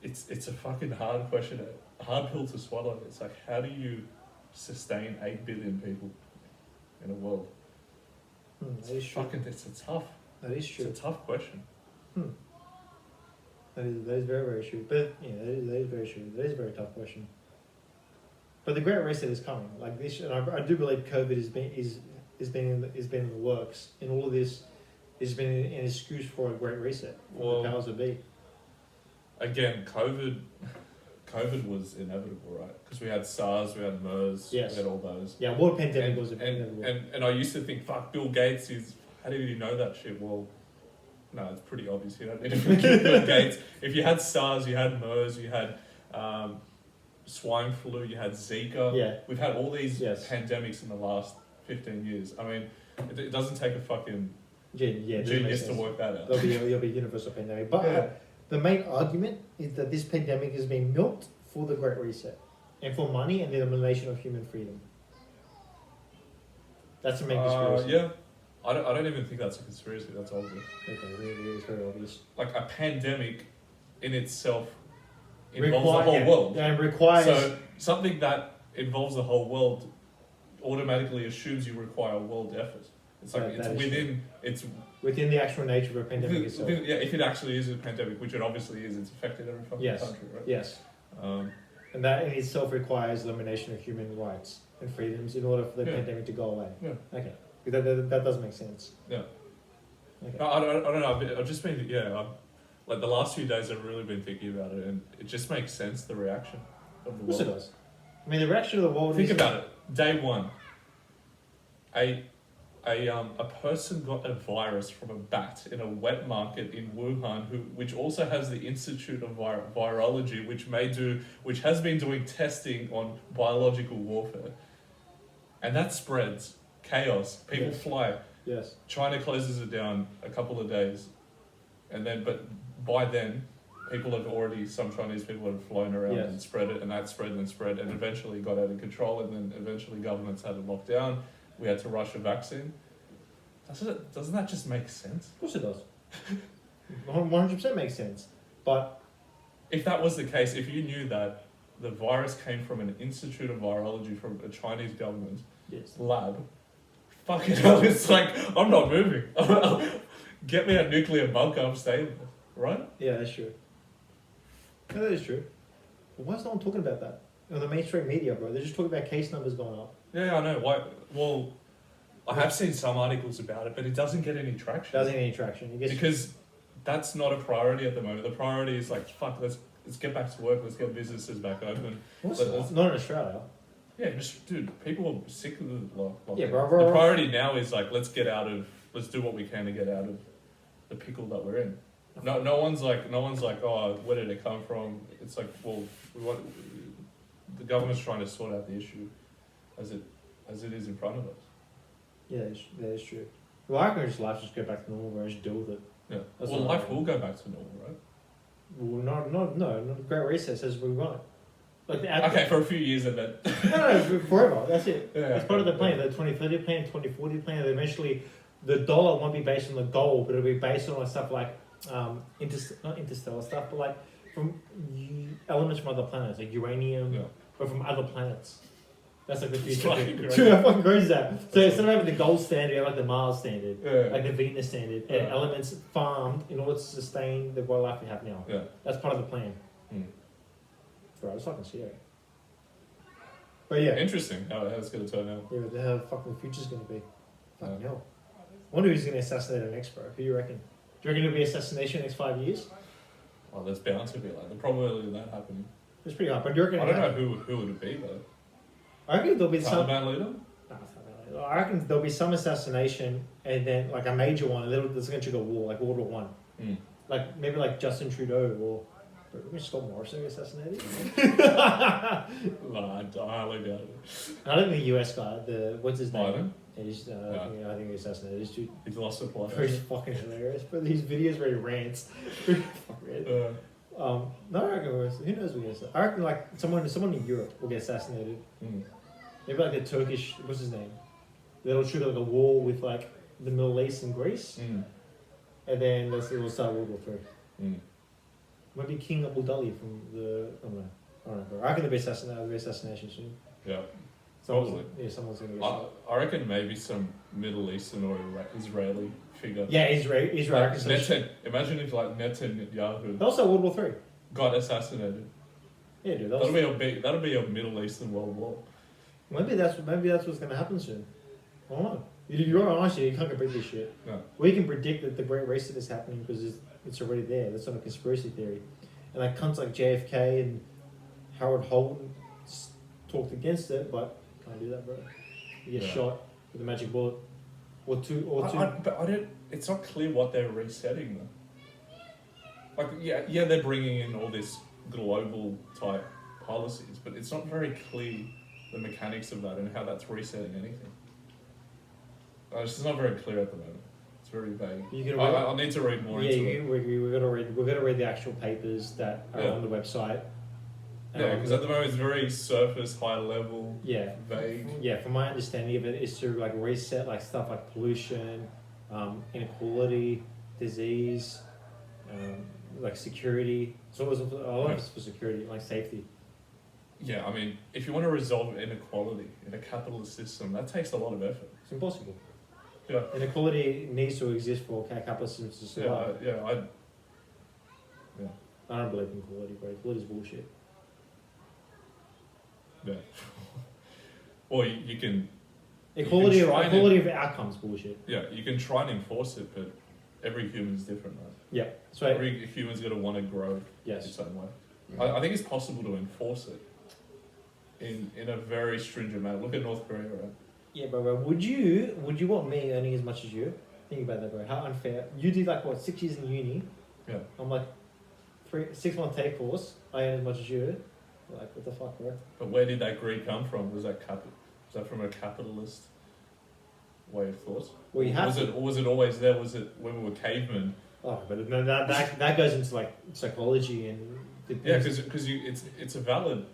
it's a fucking hard question, a hard pill to swallow. It's like, how do you sustain 8 billion people in a world?
That is true.
It's tough.
That is true.
It's a tough question.
That is very, very true. But yeah, that is very true. That is a very tough question. But the Great Reset is coming. Like this, and I do believe COVID has been in the works. And all of this has been an excuse for a Great Reset.
Well,
the powers that be.
Again, COVID was inevitable, right? Because we had SARS, we had MERS, we had all those.
Yeah, world pandemic was inevitable.
And I used to think, fuck, Bill Gates is. How did you know that shit? Well, no, it's pretty obvious. You don't need to forget Bill Gates. If you had SARS, you had MERS, you had swine flu, you had Zika.
Yeah.
We've had all these pandemics in the last 15 years. I mean, it doesn't take a fucking
Yeah,
genius to work that out.
There'll be a universal pandemic. But the main argument is that this pandemic has been milked for the Great Reset and for money and the elimination of human freedom. That's the main conspiracy.
Yeah. I don't even think that's a conspiracy. That's obvious.
Okay, it's very obvious.
Like a pandemic in itself involves the whole world.
Yeah, and requires...
So something that involves the whole world automatically assumes you require a world effort. It's like it's
within the actual nature of a pandemic itself.
Yeah, if it actually is a pandemic, which it obviously is, it's affected every fucking country, right?
Yes. And that in itself requires elimination of human rights and freedoms in order for the pandemic to go away.
Yeah.
Okay. That does make sense.
Yeah.
Okay.
No, I don't know. I've just been like the last few days I've really been thinking about it, and it just makes sense, the reaction of the world.
Of course it does. I mean, the reaction of the world.
Think about it. Day one. A person got a virus from a bat in a wet market in Wuhan, which also has the Institute of Virology, which has been doing testing on biological warfare, and that spreads chaos. People fly.
Yes.
China closes it down a couple of days, but by then, some Chinese people had flown around and spread it, and that spread and spread, and eventually got out of control, and then eventually governments had to lock down. We had to rush a vaccine. Doesn't that just make sense?
Of course it does. 100% makes sense. But
if that was the case, if you knew that the virus came from an Institute of Virology from a Chinese government lab, fucking hell, it's like, I'm not moving. Get me a nuclear bunker, I'm staying there, right?
Yeah, that's true. No, that is true. But why is no one talking about that? On the mainstream media, bro, they're just talking about case numbers going up.
Yeah, I know. Why? Well, I have seen some articles about it, but it doesn't get any traction.
Doesn't get any traction.
Because that's not a priority at the moment. The priority is like, fuck, let's get back to work, let's get businesses back open.
Not in Australia.
Yeah, dude, people are sick of the lockdown.
Yeah, bro.
The priority now is like, let's do what we can to get out of the pickle that we're in. No one's like, oh, where did it come from? It's like, well, the government's trying to sort out the issue as it is in front of us.
Yeah, that is true. Well, I reckon life just go back to normal, where I just deal with it.
Yeah. Well, life will go back to normal, right?
Well, no. The Great Reset says we won't.
Okay, for a few years and then.
No, forever. That's it.
Yeah,
that's part of the plan. The 2030 plan, 2040 plan. That eventually, the dollar won't be based on the gold, but it'll be based on stuff like not interstellar stuff, but like from elements from other planets, like uranium, or from other planets. That's like the future. Dude, how fucking crazy is that? So instead of having the gold standard, you have like the Mars standard, like the Venus standard, and elements farmed in order to sustain the world life we have now.
Yeah.
That's part of the plan. Bro, it's fucking scary. But yeah.
Interesting how it's going to turn out.
Yeah, but how the fucking future's going to be. Fucking hell. I wonder who's going to assassinate our next, bro. Who do you reckon? Do you reckon it'll be assassination in the next 5 years?
Well, there's bound to be like the probability of that happening.
It's pretty hard, but do you reckon?
I don't know who would it be though.
I reckon there'll be
Taliban leader?
No, I reckon there'll be some assassination and then like a major one, and then there's going to trigger a war, like World War One. Like maybe like Justin Trudeau or Scott Morrison assassinated.
No, I highly doubt it.
I don't think the US guy, what's his name?
Biden?
He's, I think he assassinated.
He's lost the plot.
He's fucking hilarious. But these videos where he rants. No, I reckon who knows what gets. I reckon like someone in Europe will get assassinated. Maybe like the Turkish, what's his name? They'll trigger like a war with like the Middle East and Greece, and then it'll start World War III. Maybe King Abdullah from the I don't know. I reckon there'll be assassination soon.
Yeah. Probably.
Yeah, someone's going to get shot.
I reckon maybe some Middle Eastern or Israeli figure.
Yeah, Israel.
Imagine if like Netanyahu.
Also World War III.
Got assassinated.
Yeah, dude.
That'll be a Middle Eastern World War.
Maybe that's what's going to happen soon. I don't know. You're honest, you can't predict this shit.
No.
We can predict that the Great Reset is happening because it's already there. That's not a conspiracy theory. And like cunts like JFK and Howard Holden talked against it, but can't do that, bro. You get shot with a magic bullet, or two.
But I don't. It's not clear what they're resetting though. Like yeah, they're bringing in all this global type policies, but it's not very clear the mechanics of that and how that's resetting anything. It's just not very clear at the moment. It's very vague.
I'll
need to read more into it.
We've got to read the actual papers that are on the website.
Yeah, because at the moment it's very surface, high level, vague.
Yeah, from my understanding of it is to like reset like stuff like pollution, inequality, disease, like security. So it was a lot of it's for security, like safety.
Yeah, I mean, if you want to resolve inequality in a capitalist system, that takes a lot of effort.
It's impossible.
Yeah.
Inequality needs to exist for capitalist systems to survive. I don't believe in equality, bro. Equality is bullshit.
Yeah. Or you can...
Equality of outcomes bullshit.
Yeah, you can try and enforce it, but every human's different, right?
Yeah. So
every human's got to want to grow its own way. I think it's possible to enforce it in a very stringent manner. Look at North Korea, right?
Yeah, bro. Would you want me earning as much as you? Think about that, bro. How unfair. You did like what, 6 years in uni?
Yeah.
I'm like 6-month take course. I earn as much as you. Like, what the fuck, bro?
But where did that greed come from? Was that from a capitalist way of thought?
Well, you have
Or was it always there? Was it when we were cavemen?
Oh, but that goes into like psychology and.
Yeah, because it's a valid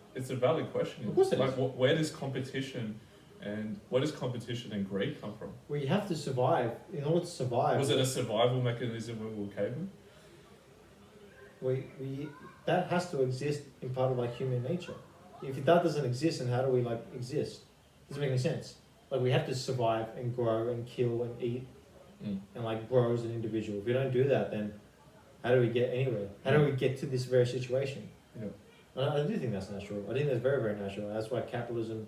question.
Of course it
is. Where does competition and greed come from?
Well, you have to survive. In order to survive.
Was it a survival mechanism when we were cavemen?
That has to exist in part of like human nature. If that doesn't exist, then how do we like exist? Doesn't make any sense. Like we have to survive and grow and kill and eat and like grow as an individual. If we don't do that, then how do we get anywhere? How do we get to this very situation?
Yeah.
I do think that's natural. I think that's very, very natural. That's why capitalism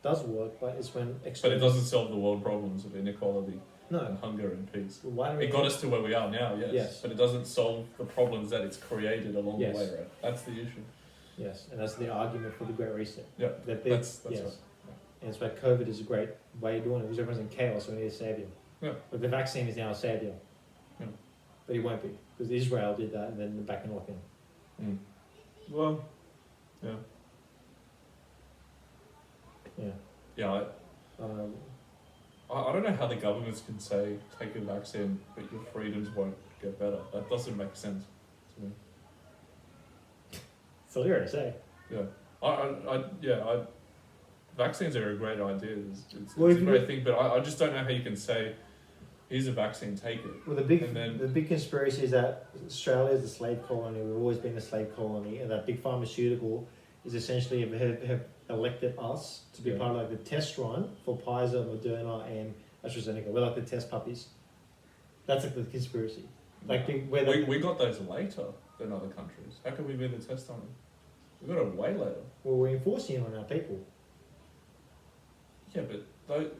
does work, but it's when
But it doesn't solve the world problems of inequality and hunger and peace.
Why do
it got us to where we are now, yes. But it doesn't solve the problems that it's created along the way, right? That's the issue.
Yes, and that's the argument for the Great Reset.
Yeah, that's right.
And it's why COVID is a great way of doing it, because everyone's in chaos, so we need to save you.
Yeah.
But the vaccine is now a savior.
Yeah.
But it won't be, because Israel did that and then they're back in lockdown.
Well, yeah.
Yeah.
Yeah, I don't know how the governments can say, take a vaccine, but your freedoms won't get better. That doesn't make sense to me.
It's clear to say.
Yeah. Vaccines are a great idea. It's a great thing, but I just don't know how you can say, here's a vaccine, take it.
Well, the big conspiracy is that Australia is a slave colony. We've always been a slave colony, and that big pharmaceutical is essentially have elected us to be part of like the test run for Pfizer, Moderna, and AstraZeneca. We're like the test puppies. That's like the conspiracy. Like
we got those later than other countries. How can we be the test on them? We got it way later.
Well, we're enforcing it on our people.
Yeah, but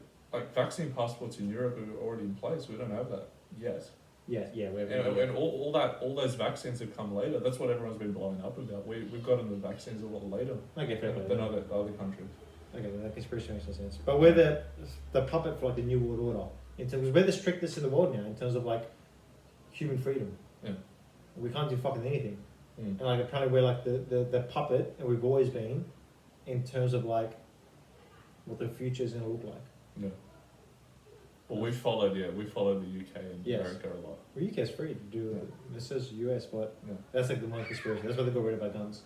vaccine passports in Europe are already in place. We don't have that yet. And all those vaccines have come later. That's what everyone's been blowing up about. We've gotten the vaccines a lot later than other countries.
Okay, that conspiracy makes no sense. But we're the puppet for like the new world order. In terms of, we're the strictest in the world now in terms of like human freedom.
Yeah.
We can't do fucking anything. And like apparently we're like the puppet, and we've always been, in terms of like what the future is gonna look like.
Yeah. Well, we followed the UK and America a lot.
Well, UK's free to do it. This says US, but that's like the money conspiracy. That's why they got rid of our guns.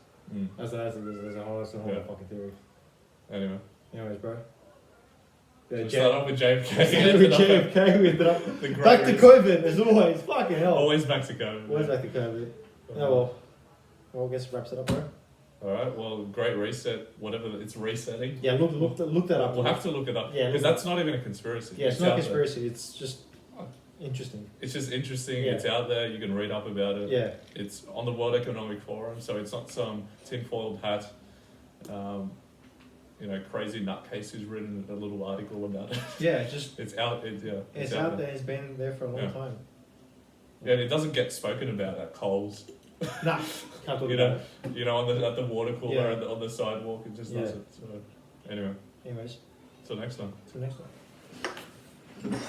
That's a whole fucking theory. Anyways, bro.
So start off with JFK.
JFK, we ended up back to COVID as always. Fucking hell.
Always back to COVID.
Always back to COVID. Oh well, I guess wraps it up, bro.
Alright, well, Great Reset, whatever, it's resetting.
Yeah, look that up.
We'll have to look it up. Yeah, because that's not even a conspiracy.
Yeah, it's not a conspiracy, it's just interesting.
It's just interesting, it's out there, you can read up about it.
Yeah.
It's on the World Economic Forum, so it's not some tinfoiled hat, crazy nutcase who's written a little article about it.
Yeah,
it's out there,
it's been there for a long time.
Yeah, and it doesn't get spoken about at Coles.
Nah, can't talk about it.
At the water cooler on the sidewalk, it just does it. So, anyways.
Till
Till next time.
next time.